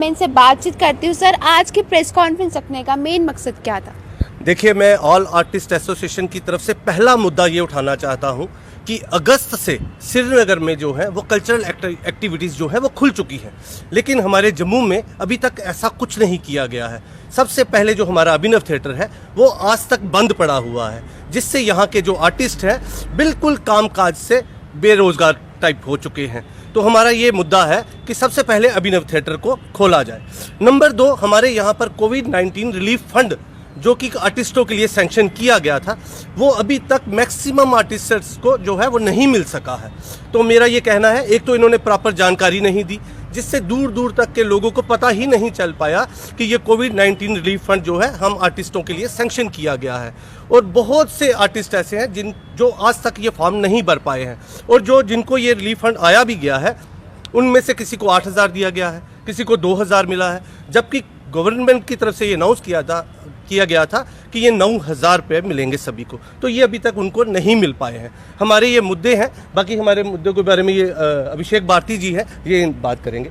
मैं इनसे बातचीत करती हूँ। सर, आज की प्रेस कॉन्फ्रेंस रखने का मेन मकसद क्या था? देखिए, मैं ऑल आर्टिस्ट एसोसिएशन की तरफ से पहला मुद्दा ये उठाना चाहता हूँ कि अगस्त से श्रीनगर में जो है वो कल्चरल एक्टिविटीज़ जो है वो खुल चुकी हैं, लेकिन हमारे जम्मू में अभी तक ऐसा कुछ नहीं किया गया है। सबसे पहले जो हमारा अभिनव थिएटर है वो आज तक बंद पड़ा हुआ है, जिससे यहाँ के जो आर्टिस्ट हैं बिल्कुल कामकाज से बेरोजगार टाइप हो चुके हैं। तो हमारा ये मुद्दा है कि सबसे पहले अभिनव थिएटर को खोला जाए। नंबर 2, हमारे यहाँ पर कोविड-19 रिलीफ फंड जो कि आर्टिस्टों के लिए सैंक्शन किया गया था, वो अभी तक मैक्सिमम आर्टिस्ट्स को जो है वो नहीं मिल सका है। तो मेरा ये कहना है, एक तो इन्होंने प्रॉपर जानकारी नहीं दी, जिससे दूर दूर तक के लोगों को पता ही नहीं चल पाया कि ये कोविड-19 रिलीफ फंड जो है हम आर्टिस्टों के लिए सैंक्शन किया गया है। और बहुत से आर्टिस्ट ऐसे हैं जो आज तक ये फॉर्म नहीं भर पाए हैं, और जिनको ये रिलीफ फंड आया भी गया है उनमें से किसी को 8,000 दिया गया है, किसी को 2,000 मिला है, जबकि गवर्नमेंट की तरफ से ये अनाउंस किया गया था कि ये 9,000 रुपये मिलेंगे सभी को। तो ये अभी तक उनको नहीं मिल पाए हैं। हमारे ये मुद्दे हैं। बाकी हमारे मुद्दों के बारे में ये अभिषेक भारती जी है, ये बात करेंगे।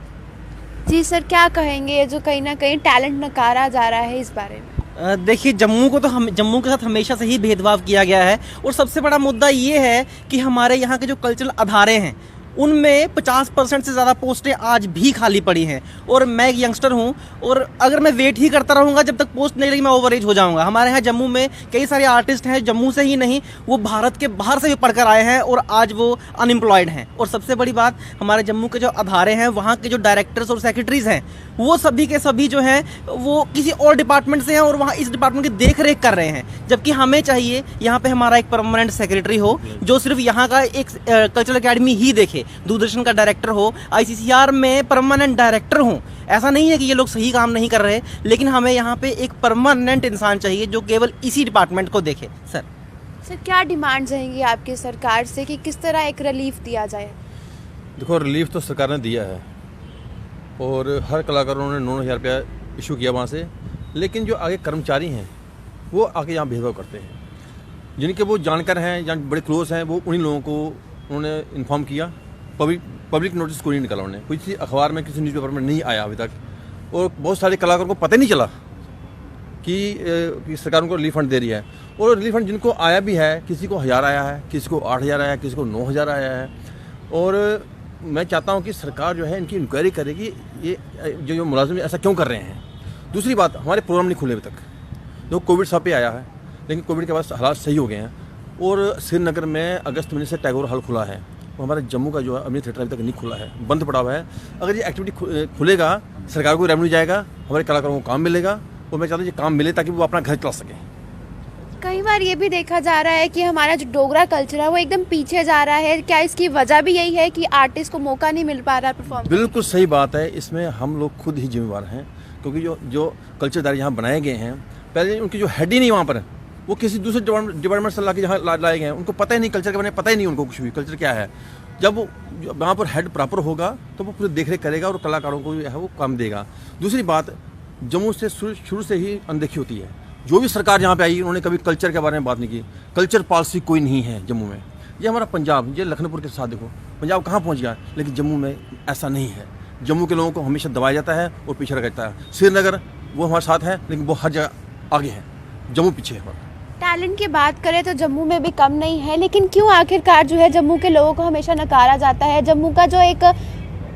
जी सर, क्या कहेंगे ये जो कहीं ना कहीं टैलेंट नकारा जा रहा है इस बारे में? देखिए, जम्मू को तो जम्मू के साथ हमेशा से ही भेदभाव किया गया है, और सबसे बड़ा मुद्दा ये है कि हमारे यहाँ के जो कल्चरल अदारे हैं उनमें 50% से ज़्यादा पोस्टें आज भी खाली पड़ी हैं। और मैं एक यंगस्टर हूं, और अगर मैं वेट ही करता रहूंगा जब तक पोस्ट नहीं लगी, मैं ओवर एज हो जाऊंगा। हमारे यहाँ जम्मू में कई सारे आर्टिस्ट हैं, जम्मू से ही नहीं, वो भारत के बाहर से भी पढ़कर आए हैं और आज वो अनएम्प्लॉयड हैं। और सबसे बड़ी बात, हमारे जम्मू के जो अदारे हैं, वहाँ के जो डायरेक्टर्स और सेक्रेटरीज हैं, वो सभी के सभी जो हैं वो किसी और डिपार्टमेंट से हैं और वहाँ इस डिपार्टमेंट की देख रेख कर रहे हैं। जबकि हमें चाहिए यहाँ पे हमारा एक परमानेंट सेक्रेटरी हो जो सिर्फ यहाँ का एक कल्चरल अकेडमी ही देखे, दूरदर्शन का डायरेक्टर हो, आईसीसीआर में परमानेंट डायरेक्टर हो। ऐसा नहीं है कि ये लोग सही काम नहीं कर रहे, लेकिन हमें यहाँ पे एक परमानेंट इंसान चाहिए जो केवल इसी डिपार्टमेंट को देखे। सर, क्या डिमांड्स रहेंगी आपकी सरकार से कि किस तरह एक रिलीफ दिया जाए? देखो, रिलीफ तो सरकार ने दिया है और हर कलाकारों ने 9,000 रुपया इशू किया वहाँ से, लेकिन जो आगे कर्मचारी हैं वो आके यहाँ भेदभाव करते हैं। जिनके वो जानकार हैं या बड़े क्लोज हैं, वो उन्हीं लोगों को उन्होंने इन्फॉर्म किया। पब्लिक नोटिस कोई नहीं निकाला उन्होंने, किसी अखबार में किसी न्यूज़पेपर में नहीं आया अभी तक। और बहुत सारे कलाकारों को पता ही नहीं चला कि सरकार उनको रिलीफ फंड दे रही है। और रिलीफ फंड जिनको आया भी है, किसी को 1,000 आया है, किसी को 8,000 आया है, किसी को 9,000 आया है। और मैं चाहता हूं कि सरकार जो है इनकी इंक्वायरी करेगी, ये जो मुलाजिम ऐसा क्यों कर रहे हैं। दूसरी बात, हमारे प्रोग्राम नहीं खुले अभी तक। जो कोविड सब पे आया है, लेकिन कोविड के बाद हालात सही हो गए हैं। और श्रीनगर में अगस्त महीने से टैगोर हॉल खुला है, और हमारे जम्मू का जो है अभिनव थिएटर अभी तक नहीं खुला है, बंद पड़ा हुआ है। अगर ये एक्टिविटी खुलेगा, सरकार को रेवेन्यू जाएगा, हमारे कलाकारों को काम मिलेगा, और मैं चाहता हूँ ये काम मिले ताकि वो अपना घर चला सकें। कई बार ये भी देखा जा रहा है कि हमारा जो डोगरा कल्चर है वो एकदम पीछे जा रहा है। क्या इसकी वजह भी यही है कि आर्टिस्ट को मौका नहीं मिल पा रहा परफॉर्म? बिल्कुल सही बात है। इसमें हम लोग खुद ही जिम्मेवार हैं, क्योंकि जो कल्चरदार यहाँ बनाए गए हैं, पहले उनकी जो हेड ही नहीं वहाँ पर, वो किसी दूसरे डिपार्टमेंट से ला के यहाँ लाए गए हैं। उनको पता ही नहीं कल्चर के बारे में, पता ही नहीं उनको कुछ भी कल्चर क्या है। जब वो वहाँ पर हेड प्रॉपर होगा तो वो पूरी देख रेख करेगा और कलाकारों को जो है वो काम देगा। दूसरी बात, जम्मू से शुरू से ही अनदेखी होती है। जो भी सरकार यहाँ पे आई, उन्होंने कभी कल्चर के बारे में बात नहीं की। कल्चर पॉलिसी कोई नहीं है जम्मू में। ये हमारा पंजाब, ये लखनपुर के साथ देखो, पंजाब कहाँ पहुँच गया, लेकिन जम्मू में ऐसा नहीं है। जम्मू के लोगों को हमेशा दबाया जाता है और पीछे रखा जाता है। श्रीनगर वो हमारे साथ है, लेकिन वो हर जगह आगे है, जम्मू पीछे है। टैलेंट की बात करें तो जम्मू में भी कम नहीं है, लेकिन क्यों आखिरकार जो है जम्मू के लोगों को हमेशा नकारा जाता है? जम्मू का जो एक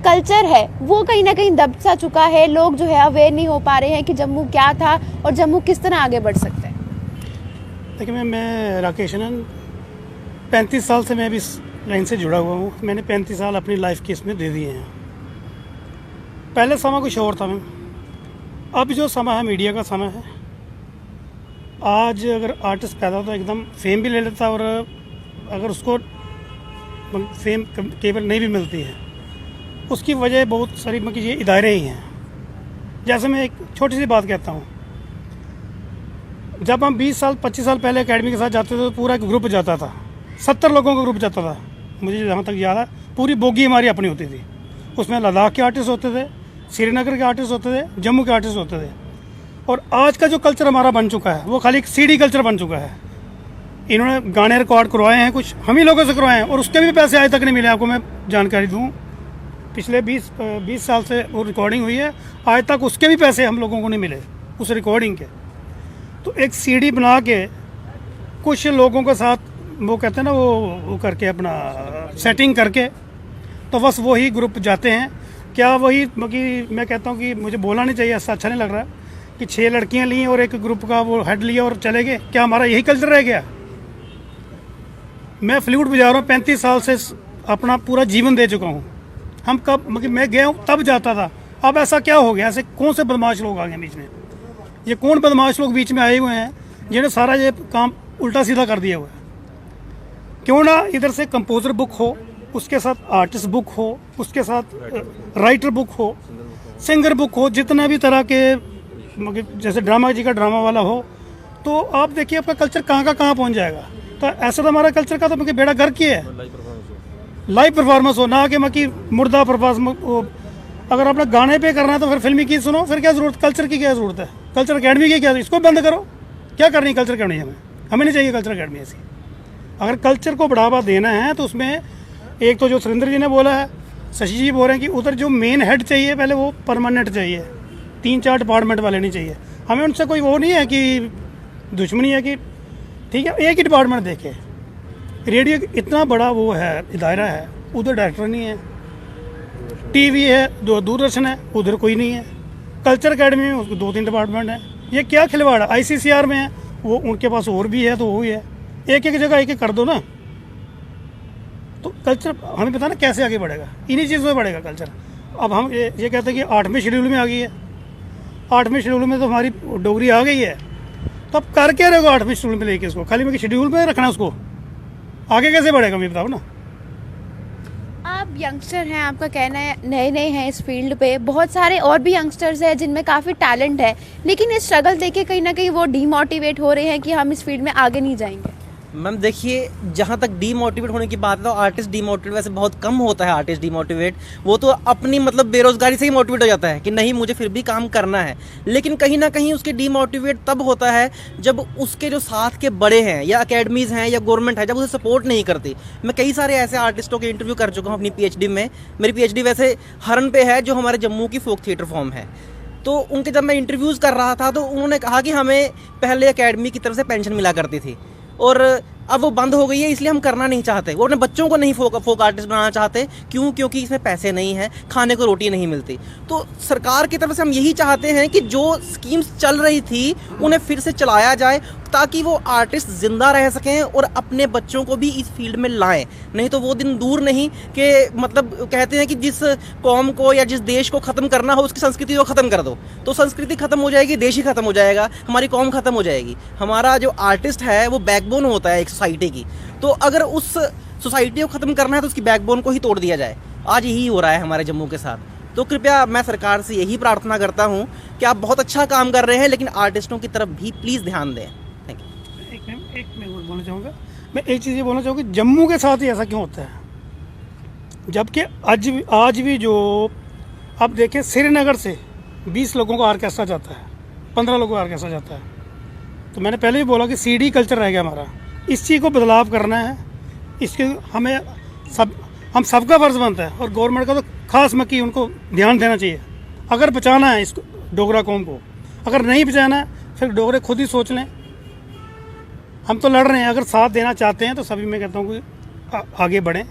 कल्चर है वो कहीं ना कहीं दब सा चुका है। लोग जो है अवेयर नहीं हो पा रहे हैं कि जम्मू क्या था और जम्मू किस तरह आगे बढ़ सकता है। देखिए, मैं राकेश आनंद, 35 साल से मैं भी इस लाइन से जुड़ा हुआ हूँ। मैंने 35 साल अपनी लाइफ के इसमें दे दिए हैं। पहले समय कुछ और था मैम, अब जो समय है मीडिया का समय है। आज अगर आर्टिस्ट पैदा होता है एकदम फेम भी ले लेता है, और अगर उसको फेम केवल नहीं भी मिलती है, उसकी वजह बहुत सारी मतलब ये इदारे ही हैं। जैसे मैं एक छोटी सी बात कहता हूँ, जब हम 20 साल 25 साल पहले एकेडमी के साथ जाते थे तो पूरा एक ग्रुप जाता था, 70 लोगों का ग्रुप जाता था। मुझे जहाँ तक याद है, पूरी बोगी हमारी अपनी होती थी। उसमें लद्दाख के आर्टिस्ट होते थे, श्रीनगर के आर्टिस्ट होते थे, जम्मू के आर्टिस्ट होते थे। और आज का जो कल्चर हमारा बन चुका है वो खाली एक सीडी कल्चर बन चुका है। इन्होंने गाने रिकॉर्ड करवाए हैं, कुछ हम ही लोगों से करवाए हैं, और उसके भी पैसे आज तक नहीं मिले। आपको मैं जानकारी दूँ, पिछले 20 साल से वो रिकॉर्डिंग हुई है, आज तक उसके भी पैसे हम लोगों को नहीं मिले उस रिकॉर्डिंग के। तो एक सीडी बना के कुछ लोगों के साथ वो कहते हैं ना वो करके अपना सेटिंग करके, तो बस वही ग्रुप जाते हैं। क्या वही कि मैं कहता हूँ कि मुझे बोलना नहीं चाहिए, ऐसा अच्छा नहीं लग रहा कि 6 लड़कियाँ ली और एक ग्रुप का वो हेड लिया और चले गए। क्या हमारा यही कल्चर रह गया? मैं फ्लूट बजा रहा हूँ, 35 साल से अपना पूरा जीवन दे चुका हूँ। हम कब मैं गया हूँ तब जाता था, अब ऐसा क्या हो गया? ऐसे कौन से बदमाश लोग आ गए बीच में? ये कौन बदमाश लोग बीच में आए हुए हैं जिन्हें सारा ये काम उल्टा सीधा कर दिया हुआ है? क्यों ना इधर से कंपोजर बुक हो, उसके साथ आर्टिस्ट बुक हो, उसके साथ राइटर बुक हो, सिंगर बुक हो, जितना भी तरह के जैसे ड्रामा जी का ड्रामा वाला हो, तो आप देखिए आपका कल्चर कहाँ का कहाँ पहुँच जाएगा। तो ऐसा तो हमारा कल्चर का तो बेड़ा गर्क ही है। लाइव परफॉर्मेंस हो ना कि मुर्दा परफॉर्मेंस। अगर आपने गाने पे करना है तो फिर फिल्मी की सुनो, फिर क्या जरूरत? कल्चर की क्या जरूरत है? कल्चर अकेडमी की क्या? इसको बंद करो। क्या करनी है कल्चर अकेडमी? हमें नहीं चाहिए कल्चर अकेडमी ऐसी। अगर कल्चर को बढ़ावा देना है तो उसमें एक तो जो सुरेंद्र जी ने बोला है, शशि जी बोल रहे हैं कि उधर जो मेन हेड चाहिए पहले वो परमानेंट चाहिए, 3-4 डिपार्टमेंट वाले नहीं चाहिए। हमें उनसे कोई वो नहीं है कि दुश्मनी है कि ठीक है एक ही डिपार्टमेंट देखे। रेडियो इतना बड़ा वो है, दायरा है, उधर डायरेक्टर नहीं है। टीवी है, दूरदर्शन है, उधर कोई नहीं है। कल्चर अकेडमी में उसको 2-3 डिपार्टमेंट है। ये क्या खिलवाड़ है? ICCR में है, वो उनके पास और भी है, तो वो ही है। एक एक जगह एक कर दो ना, तो कल्चर हमें पता ना कैसे आगे बढ़ेगा। इन्हीं चीज़ों में बढ़ेगा कल्चर। अब हम ये कहते हैं कि 8वें शेड्यूल में आ गई है। 8वें शेड्यूल में तो हमारी डोगरी आ गई है, तो अब कर क्या रहेगा 8वें शेड्यूल में लेके? इसको खाली में शेड्यूल में रखना, उसको आगे कैसे बढ़ेगा? मुझे बताओ ना। आप यंगस्टर हैं, आपका कहना है नए हैं इस फील्ड पे, बहुत सारे और भी यंगस्टर्स हैं जिनमें काफ़ी टैलेंट है, लेकिन ये स्ट्रगल देख के कहीं ना कहीं वो डीमोटिवेट हो रहे हैं कि हम इस फील्ड में आगे नहीं जाएंगे। मैम देखिए, जहाँ तक डीमोटिवेट होने की बात है तो आर्टिस्ट डीमोटिवेट वैसे बहुत कम होता है। आर्टिस्ट डीमोटिवेट वो तो अपनी मतलब बेरोजगारी से ही मोटिवेट हो जाता है कि नहीं मुझे फिर भी काम करना है। लेकिन कहीं ना कहीं उसके डीमोटिवेट तब होता है जब उसके जो साथ के बड़े हैं या अकेडमीज़ हैं या गवर्नमेंट है, जब उसे सपोर्ट नहीं करती। मैं कई सारे ऐसे आर्टिस्टों के इंटरव्यू कर चुका हूँ अपनी PhD में। मेरी PhD वैसे हरन पे है, जो हमारे जम्मू की फोक थिएटर फॉर्म है। तो उनके जब मैं इंटरव्यूज़ कर रहा था तो उन्होंने कहा कि हमें पहले अकेडमी की तरफ से पेंशन मिला करती थी और अब वो बंद हो गई है, इसलिए हम करना नहीं चाहते। वो अपने बच्चों को नहीं फोक आर्टिस्ट बनाना चाहते। क्यों? क्योंकि इसमें पैसे नहीं हैं, खाने को रोटी नहीं मिलती। तो सरकार की तरफ से हम यही चाहते हैं कि जो स्कीम्स चल रही थी उन्हें फिर से चलाया जाए, ताकि वो आर्टिस्ट जिंदा रह सकें और अपने बच्चों को भी इस फील्ड में लाएं। नहीं तो वो दिन दूर नहीं कि मतलब कहते हैं कि जिस कौम को या जिस देश को ख़त्म करना हो उसकी संस्कृति को ख़त्म कर दो, तो संस्कृति ख़त्म हो जाएगी, देश ही ख़त्म हो जाएगा, हमारी कौम ख़त्म हो जाएगी। हमारा जो आर्टिस्ट है वो बैकबोन होता है एक सोसाइटी की। तो अगर उस सोसाइटी को ख़त्म करना है तो उसकी बैकबोन को ही तोड़ दिया जाए। आज यही हो रहा है हमारे जम्मू के साथ। तो कृपया मैं सरकार से यही प्रार्थना करता हूँ कि आप बहुत अच्छा काम कर रहे हैं, लेकिन आर्टिस्टों की तरफ भी प्लीज़ ध्यान दें। Thank you. एक मैं और बोलना चाहूँगा, मैं एक चीज़ ये बोलना चाहूँगा, जम्मू के साथ ही ऐसा क्यों होता है? जबकि आज भी जो आप देखें, श्रीनगर से 20 लोगों का ऑर्केस्ट्रा जाता है, 15 लोगों का ऑर्केस्ट्रा जाता है। तो मैंने पहले भी बोला कि CD कल्चर रह गया हमारा। इस चीज़ को बदलाव करना है, इसके हम सबका फर्ज बनता है, और गवर्नमेंट का तो खास मक्की उनको ध्यान देना चाहिए। अगर बचाना है इसको, डोगरा कौम को, अगर नहीं बचाना है फिर डोगरे खुद ही सोच लें। हम तो लड़ रहे हैं, अगर साथ देना चाहते हैं तो सभी मैं कहता हूँ कि आगे बढ़ें,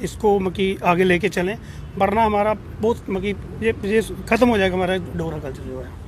इसको मकी आगे लेके चलें, वरना हमारा बहुत मकी ये ख़त्म हो जाएगा हमारा डोगरा कल्चर जो है।